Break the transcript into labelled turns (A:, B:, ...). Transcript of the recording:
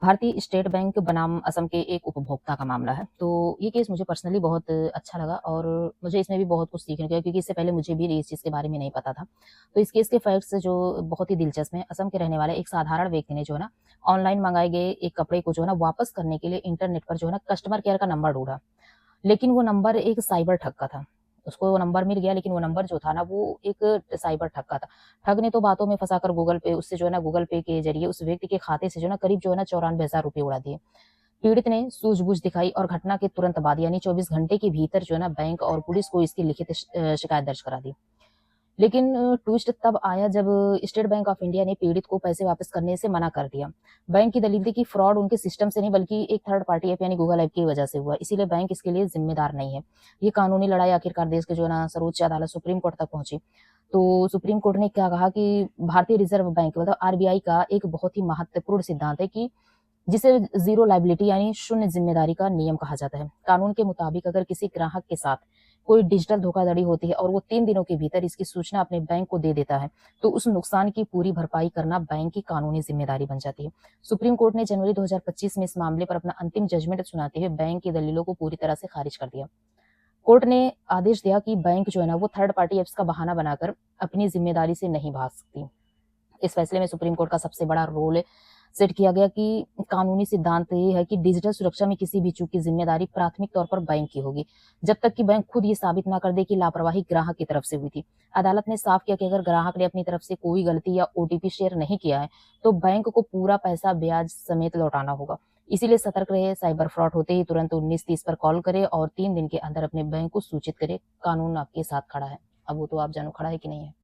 A: भारतीय state bank बनाम असम के एक उपभोक्ता का मामला है। तो ये केस मुझे पर्सनली बहुत अच्छा लगा और मुझे इसमें भी बहुत कुछ सीखने को मिला क्योंकि इससे पहले मुझे भी इस चीज़ के बारे में नहीं पता था। तो इस केस के फैक्ट्स जो बहुत ही दिलचस्प हैं, असम के रहने वाले एक साधारण व्यक्ति ने जो है ना, ऑनलाइन मंगाए गए एक कपड़े को जो है ना वापस करने के लिए इंटरनेट पर जो है ना कस्टमर केयर का नंबर ढूँढा। लेकिन वो नंबर एक साइबर ठग का था। उसको वो नंबर मिल गया लेकिन वो नंबर जो था ना वो एक साइबर ठग का था। ठग ने तो बातों में फँसाकर गूगल पे उससे जो है ना गूगल पे के ज़रिए उस व्यक्ति के खाते से जो है ना करीब जो है ना 94,000 रुपए उड़ा दिए। पीड़ित ने सूझबूझ दिखाई और घटना के तुरंत बाद यानी 24 घंटे के भीतर जो है ना बैंक और पुलिस को इसकी लिखित शिकायत दर्ज करा दी। लेकिन ट्विस्ट तब आया जब स्टेट बैंक ऑफ इंडिया ने पीड़ित को पैसे वापस करने से मना कर दिया। बैंक की दलील थी कि फ्रॉड उनके सिस्टम से नहीं बल्कि एक थर्ड पार्टी ऐप यानी गूगल ऐप की वजह से हुआ। इसीलिए बैंक इसके लिए जिम्मेदार नहीं है। ये कानूनी लड़ाई आखिरकार देश के जो है ना सर्वोच्च अदालत सुप्रीम कोर्ट तक पहुंची। तो सुप्रीम कोर्ट ने क्या कहा कि भारतीय रिजर्व बैंक मतलब आरबीआई का एक बहुत ही महत्वपूर्ण सिद्धांत है कि जिसे जीरो लायबिलिटी यानी शून्य जिम्मेदारी का नियम कहा जाता है। कानून के मुताबिक अगर किसी ग्राहक के साथ कोई डिजिटल धोखाधड़ी होती है और वो 3 दिनों के भीतर इसकी सूचना अपने बैंक को दे देता है, तो उस नुकसान की पूरी भरपाई करना बैंक की कानूनी जिम्मेदारी बन जाती है। सुप्रीम कोर्ट ने जनवरी 2025 में इस मामले पर अपना अंतिम जजमेंट सुनाते हुए बैंक की दलीलों को पूरी तरह से खारिज कर दिया। कोर्ट ने आदेश दिया कि बैंक जो है ना वो थर्ड पार्टी एप्स का बहाना बनाकर अपनी जिम्मेदारी से नहीं भाग सकती। इस फैसले में सुप्रीम कोर्ट का सबसे बड़ा रोल सेट किया गया कि कानूनी सिद्धांत ये है कि डिजिटल सुरक्षा में किसी भी चूक की जिम्मेदारी प्राथमिक तौर पर बैंक की होगी, जब तक कि बैंक खुद ये साबित ना कर दे कि लापरवाही ग्राहक की तरफ से हुई थी। अदालत ने साफ किया कि अगर ग्राहक ने अपनी तरफ से कोई गलती या ओटीपी शेयर नहीं किया है, तो बैंक को पूरा पैसा ब्याज समेत लौटाना होगा। इसीलिए सतर्क रहे, साइबर फ्रॉड होते ही तुरंत 1930 पर कॉल करे और 3 दिन के अंदर अपने बैंक को सूचित करे। कानून आपके साथ खड़ा है। अब वो तो आप जानो खड़ा है कि नहीं है।